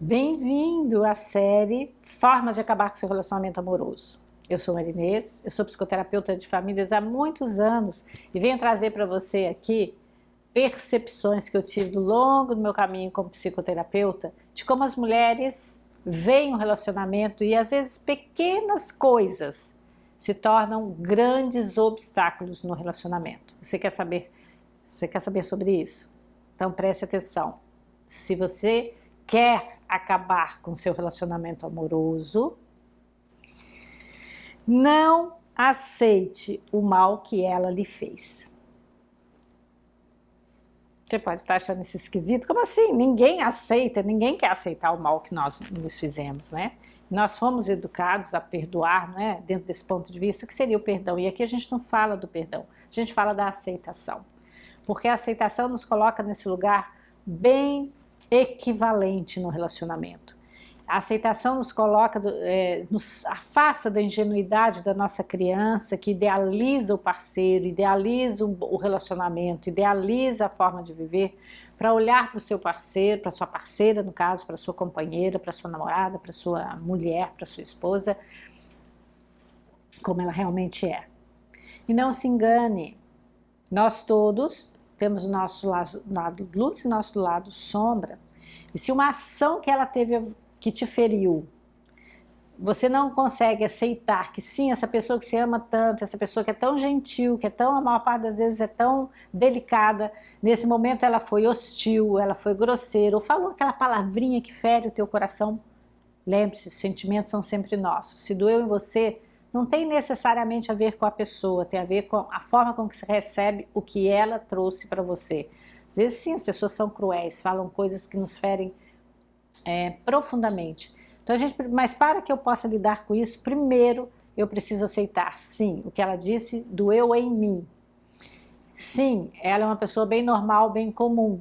Bem-vindo à série Formas de Acabar com Seu Relacionamento Amoroso. Eu sou Marinês, eu sou psicoterapeuta de famílias há muitos anos e venho trazer para você aqui percepções que eu tive ao longo do meu caminho como psicoterapeuta de como as mulheres veem o relacionamento e às vezes pequenas coisas se tornam grandes obstáculos no relacionamento. Você quer saber sobre isso? Então preste atenção. Se você quer acabar com seu relacionamento amoroso, não aceite o mal que ela lhe fez. Você pode estar achando isso esquisito, como assim? Ninguém aceita, ninguém quer aceitar o mal que nós nos fizemos, né? Nós fomos educados a perdoar, né? Dentro desse ponto de vista, o que seria o perdão? E aqui a gente não fala do perdão, a gente fala da aceitação. Porque a aceitação nos coloca nesse lugar bem equivalente no relacionamento. A aceitação nos coloca, nos afasta da ingenuidade da nossa criança que idealiza o parceiro, idealiza o relacionamento, idealiza a forma de viver, para olhar para o seu parceiro, para sua parceira no caso, para sua companheira, para sua namorada, para sua mulher, para sua esposa, como ela realmente é. E não se engane, nós todos temos o nosso lado luz e o nosso lado sombra. E se uma ação que ela teve que te feriu, você não consegue aceitar que sim, essa pessoa que você ama tanto, essa pessoa que é tão gentil, que é tão, a maior parte das vezes é tão delicada, nesse momento ela foi hostil, ela foi grosseira, ou falou aquela palavrinha que fere o teu coração. Lembre-se, os sentimentos são sempre nossos. Se doeu em você, não tem necessariamente a ver com a pessoa, tem a ver com a forma com que você recebe o que ela trouxe para você. Às vezes sim, as pessoas são cruéis, falam coisas que nos ferem profundamente. Então mas para que eu possa lidar com isso, primeiro eu preciso aceitar, sim, o que ela disse doeu em mim. Sim, ela é uma pessoa bem normal, bem comum.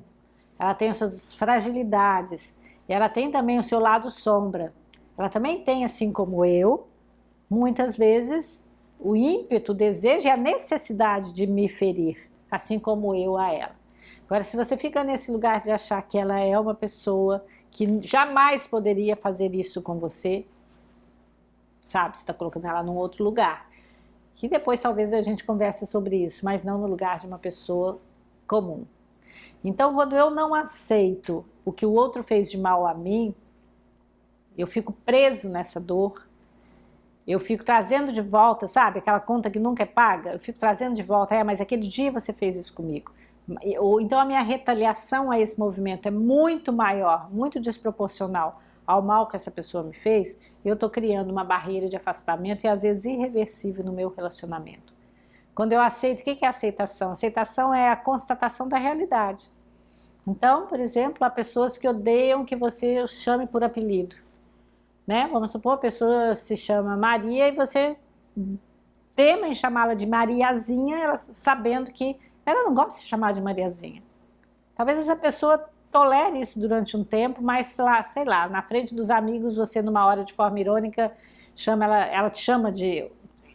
Ela tem as suas fragilidades, e ela tem também o seu lado sombra. Ela também tem, assim como eu, muitas vezes o ímpeto, o desejo e a necessidade de me ferir, assim como eu a ela. Agora, se você fica nesse lugar de achar que ela é uma pessoa que jamais poderia fazer isso com você, sabe, você está colocando ela num outro lugar. Que depois talvez a gente converse sobre isso, mas não no lugar de uma pessoa comum. Então, quando eu não aceito o que o outro fez de mal a mim, eu fico preso nessa dor, eu fico trazendo de volta, sabe, aquela conta que nunca é paga, eu fico trazendo de volta, mas aquele dia você fez isso comigo. Ou então a minha retaliação a esse movimento é muito maior, muito desproporcional ao mal que essa pessoa me fez, eu estou criando uma barreira de afastamento e às vezes irreversível no meu relacionamento. Quando eu aceito, o que é aceitação? Aceitação é a constatação da realidade. Então, por exemplo, há pessoas que odeiam que você chame por apelido. Né? Vamos supor, a pessoa se chama Maria e você tema em chamá-la de Mariazinha, ela, sabendo que ela não gosta de se chamar de Mariazinha. Talvez essa pessoa tolere isso durante um tempo, mas sei lá, na frente dos amigos, você numa hora de forma irônica, ela te chama de,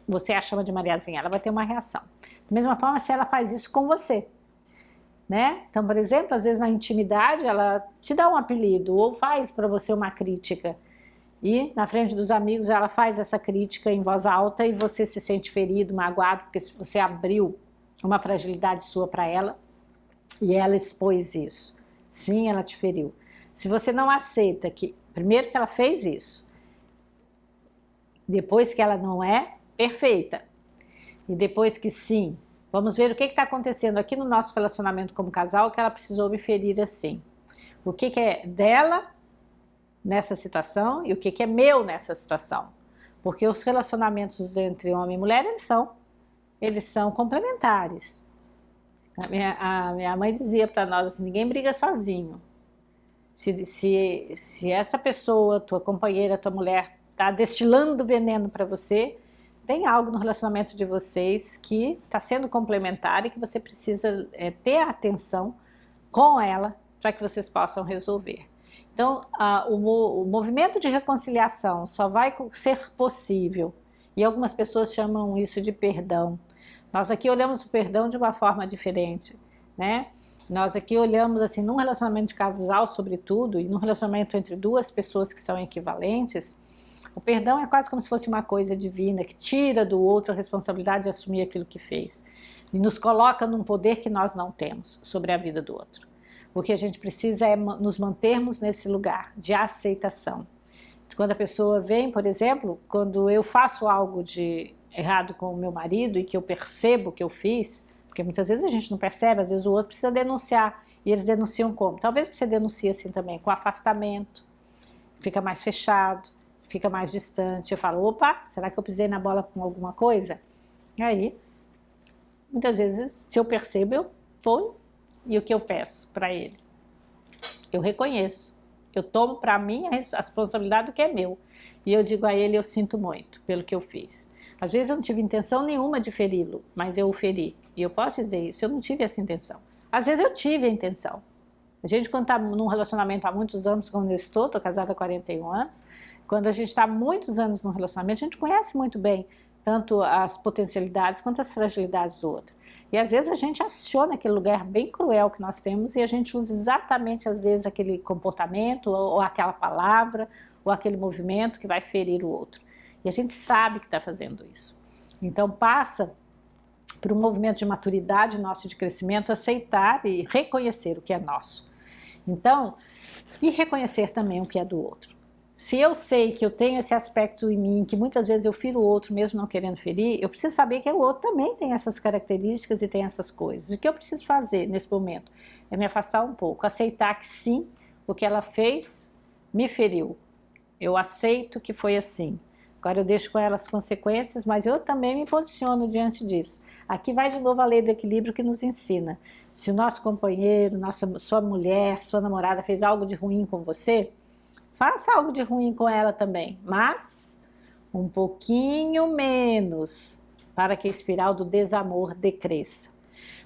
você a chama de Mariazinha, ela vai ter uma reação. Da mesma forma, se ela faz isso com você. Né? Então, por exemplo, às vezes na intimidade, ela te dá um apelido ou faz para você uma crítica. E na frente dos amigos ela faz essa crítica em voz alta e você se sente ferido, magoado, porque você abriu uma fragilidade sua para ela e ela expôs isso. Sim, ela te feriu. Se você não aceita que, primeiro que ela fez isso, depois que ela não é perfeita, e depois que sim, vamos ver o que está acontecendo aqui no nosso relacionamento como casal que ela precisou me ferir assim. O que é dela nessa situação e o que é meu nessa situação. Porque os relacionamentos entre homem e mulher, eles são complementares. A minha mãe dizia para nós assim, ninguém briga sozinho. Se essa pessoa, tua companheira, tua mulher, está destilando veneno para você, tem algo no relacionamento de vocês que está sendo complementar e que você precisa ter atenção com ela para que vocês possam resolver. Então, o movimento de reconciliação só vai ser possível, e algumas pessoas chamam isso de perdão. Nós aqui olhamos o perdão de uma forma diferente, né? Nós aqui olhamos assim, num relacionamento de casal, sobretudo, e num relacionamento entre duas pessoas que são equivalentes, o perdão é quase como se fosse uma coisa divina, que tira do outro a responsabilidade de assumir aquilo que fez. E nos coloca num poder que nós não temos sobre a vida do outro. O que a gente precisa é nos mantermos nesse lugar de aceitação. Quando a pessoa vem, por exemplo, quando eu faço algo de errado com o meu marido e que eu percebo que eu fiz, porque muitas vezes a gente não percebe, às vezes o outro precisa denunciar, e eles denunciam como? Talvez você denuncie assim também, com afastamento, fica mais fechado, fica mais distante. Eu falo, opa, será que eu pisei na bola com alguma coisa? E aí, muitas vezes, se eu percebo, eu vou, e o que eu peço para eles? Eu reconheço, eu tomo para mim a responsabilidade do que é meu, e eu digo a ele, eu sinto muito pelo que eu fiz. Às vezes eu não tive intenção nenhuma de feri-lo, mas eu o feri. E eu posso dizer isso, eu não tive essa intenção. Às vezes eu tive a intenção. A gente, quando está num relacionamento há muitos anos, como eu estou casada há 41 anos, quando a gente está há muitos anos num relacionamento, a gente conhece muito bem tanto as potencialidades quanto as fragilidades do outro. E às vezes a gente aciona aquele lugar bem cruel que nós temos e a gente usa exatamente, às vezes, aquele comportamento ou aquela palavra ou aquele movimento que vai ferir o outro. E a gente sabe que está fazendo isso. Então passa por um movimento de maturidade nosso, de crescimento, aceitar e reconhecer o que é nosso. Então, e reconhecer também o que é do outro. Se eu sei que eu tenho esse aspecto em mim, que muitas vezes eu firo o outro mesmo não querendo ferir, eu preciso saber que o outro também tem essas características e tem essas coisas. O que eu preciso fazer nesse momento é me afastar um pouco, aceitar que sim, o que ela fez me feriu. Eu aceito que foi assim. Agora eu deixo com ela as consequências, mas eu também me posiciono diante disso. Aqui vai de novo a lei do equilíbrio que nos ensina. Se o nosso companheiro, sua mulher, sua namorada fez algo de ruim com você, faça algo de ruim com ela também, mas um pouquinho menos, para que a espiral do desamor decresça.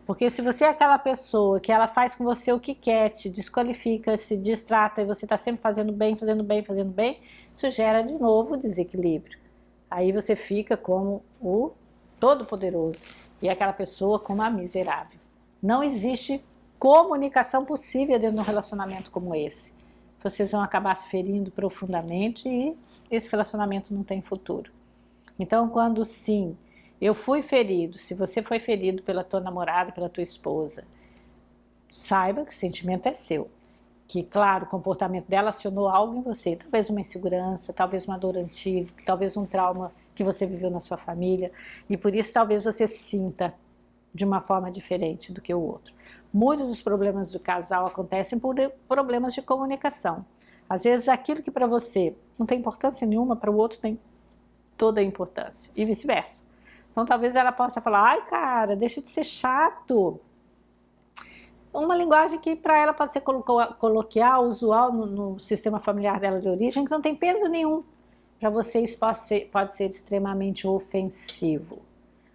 Porque se você é aquela pessoa que ela faz com você o que quer, te desqualifica, se distrata e você está sempre fazendo bem, fazendo bem, fazendo bem, isso gera de novo desequilíbrio. Aí você fica como o todo-poderoso e aquela pessoa como a miserável. Não existe comunicação possível dentro de um relacionamento como esse. Vocês vão acabar se ferindo profundamente e esse relacionamento não tem futuro. Então, quando sim, eu fui ferido, se você foi ferido pela tua namorada, pela tua esposa, saiba que o sentimento é seu. Que, claro, o comportamento dela acionou algo em você, talvez uma insegurança, talvez uma dor antiga, talvez um trauma que você viveu na sua família, e por isso talvez você sinta de uma forma diferente do que o outro. Muitos dos problemas do casal acontecem por problemas de comunicação. Às vezes aquilo que para você não tem importância nenhuma, para o outro tem toda a importância, e vice-versa. Então talvez ela possa falar, ai cara, deixa de ser chato. Uma linguagem que para ela pode ser coloquial, usual no sistema familiar dela de origem, que não tem peso nenhum. Para você isso pode ser extremamente ofensivo.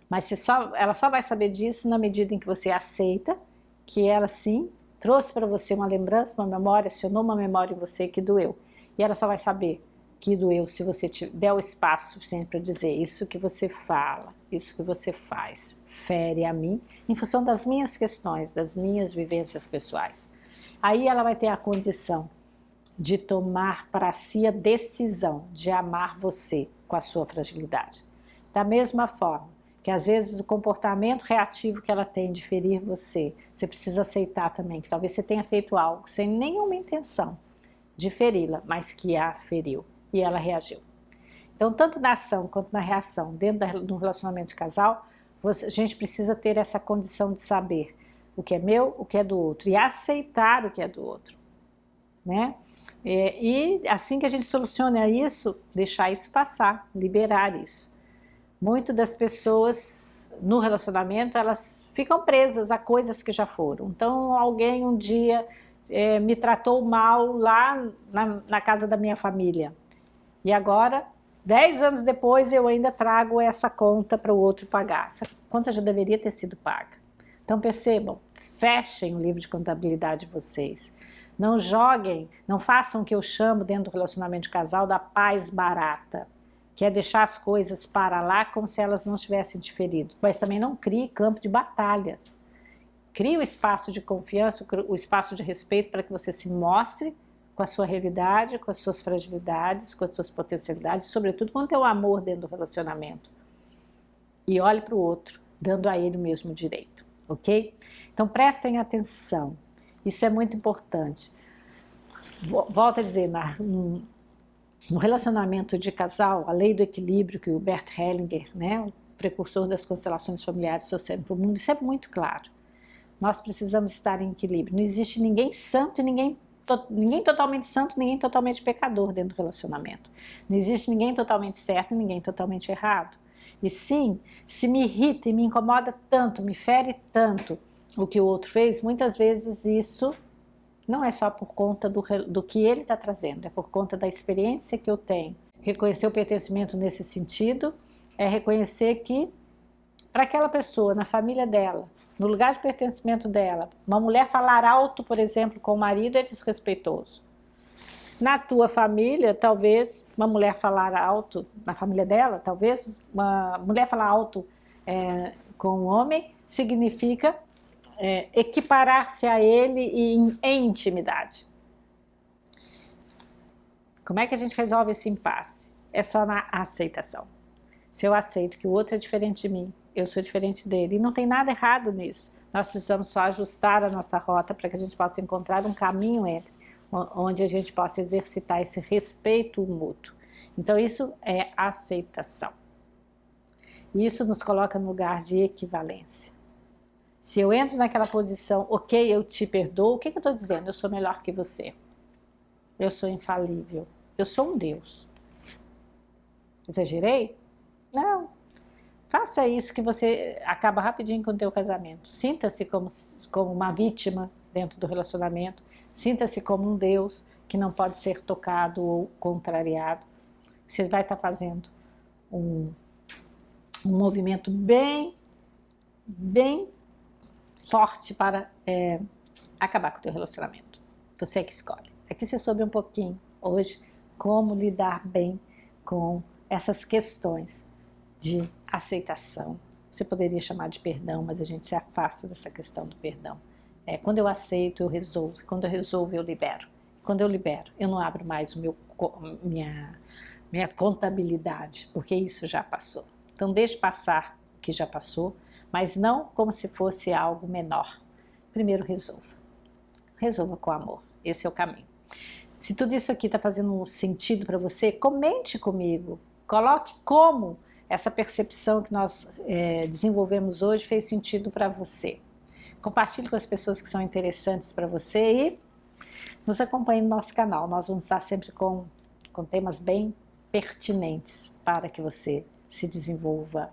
Mas ela só vai saber disso na medida em que você aceita que ela sim trouxe para você uma lembrança, uma memória, acionou uma memória em você que doeu. E ela só vai saber que doeu se você der o espaço suficiente para dizer isso que você fala, isso que você faz, fere a mim, em função das minhas questões, das minhas vivências pessoais. Aí ela vai ter a condição de tomar para si a decisão de amar você com a sua fragilidade. Da mesma forma que às vezes o comportamento reativo que ela tem de ferir você, você precisa aceitar também que talvez você tenha feito algo sem nenhuma intenção de feri-la, mas que a feriu e ela reagiu. Então, tanto na ação quanto na reação, dentro do relacionamento de casal, a gente precisa ter essa condição de saber o que é meu, o que é do outro e aceitar o que é do outro, né? E assim que a gente soluciona isso, deixar isso passar, liberar isso. Muitas das pessoas no relacionamento, elas ficam presas a coisas que já foram. Então, alguém um dia me tratou mal lá na casa da minha família. E agora, 10 anos depois, eu ainda trago essa conta para o outro pagar. Essa conta já deveria ter sido paga. Então, percebam, fechem o livro de contabilidade de vocês. Não joguem, não façam o que eu chamo dentro do relacionamento de casal da paz barata, que é deixar as coisas para lá como se elas não tivessem te ferido. Mas também não crie campo de batalhas. Crie o espaço de confiança, o espaço de respeito para que você se mostre com a sua realidade, com as suas fragilidades, com as suas potencialidades, sobretudo com o teu amor dentro do relacionamento. E olhe para o outro, dando a ele o mesmo direito, ok? Então prestem atenção, isso é muito importante. Volto a dizer, no relacionamento de casal, a lei do equilíbrio que o Bert Hellinger, né, o precursor das constelações familiares, trouxeram para o mundo, isso é muito claro. Nós precisamos estar em equilíbrio. Não existe ninguém santo e ninguém totalmente santo, ninguém totalmente pecador dentro do relacionamento. Não existe ninguém totalmente certo e ninguém totalmente errado. E sim, se me irrita e me incomoda tanto, me fere tanto o que o outro fez, muitas vezes isso não é só por conta do que ele está trazendo, é por conta da experiência que eu tenho. Reconhecer o pertencimento nesse sentido é reconhecer que para aquela pessoa, na família dela, no lugar de pertencimento dela, uma mulher falar alto, por exemplo, com o marido é desrespeitoso. Na tua família, talvez uma mulher falar alto, na família dela, talvez uma mulher falar alto com um homem significa equiparar-se a ele em intimidade. Como é que a gente resolve esse impasse? É só na aceitação. Se eu aceito que o outro é diferente de mim, eu sou diferente dele, e não tem nada errado nisso. Nós precisamos só ajustar a nossa rota para que a gente possa encontrar um caminho onde a gente possa exercitar esse respeito mútuo. Então isso é aceitação. E isso nos coloca no lugar de equivalência. Se eu entro naquela posição, ok, eu te perdoo, o que eu estou dizendo? Eu sou melhor que você. Eu sou infalível. Eu sou um Deus. Exagerei? Não. Faça isso que você acaba rapidinho com o teu casamento. Sinta-se como uma vítima dentro do relacionamento. Sinta-se como um Deus que não pode ser tocado ou contrariado. Você vai estar fazendo um movimento bem forte para acabar com o teu relacionamento. Você é que escolhe. Aqui você soube um pouquinho hoje como lidar bem com essas questões de aceitação. Você poderia chamar de perdão, mas a gente se afasta dessa questão do perdão. Quando eu aceito, eu resolvo. Quando eu resolvo, eu libero. Quando eu libero, eu não abro mais minha contabilidade, porque isso já passou. Então deixe passar o que já passou, mas não como se fosse algo menor. Primeiro resolva. Resolva com amor. Esse é o caminho. Se tudo isso aqui está fazendo sentido para você, comente comigo. Coloque como essa percepção que nós desenvolvemos hoje fez sentido para você. Compartilhe com as pessoas que são interessantes para você e nos acompanhe no nosso canal. Nós vamos estar sempre com temas bem pertinentes para que você se desenvolva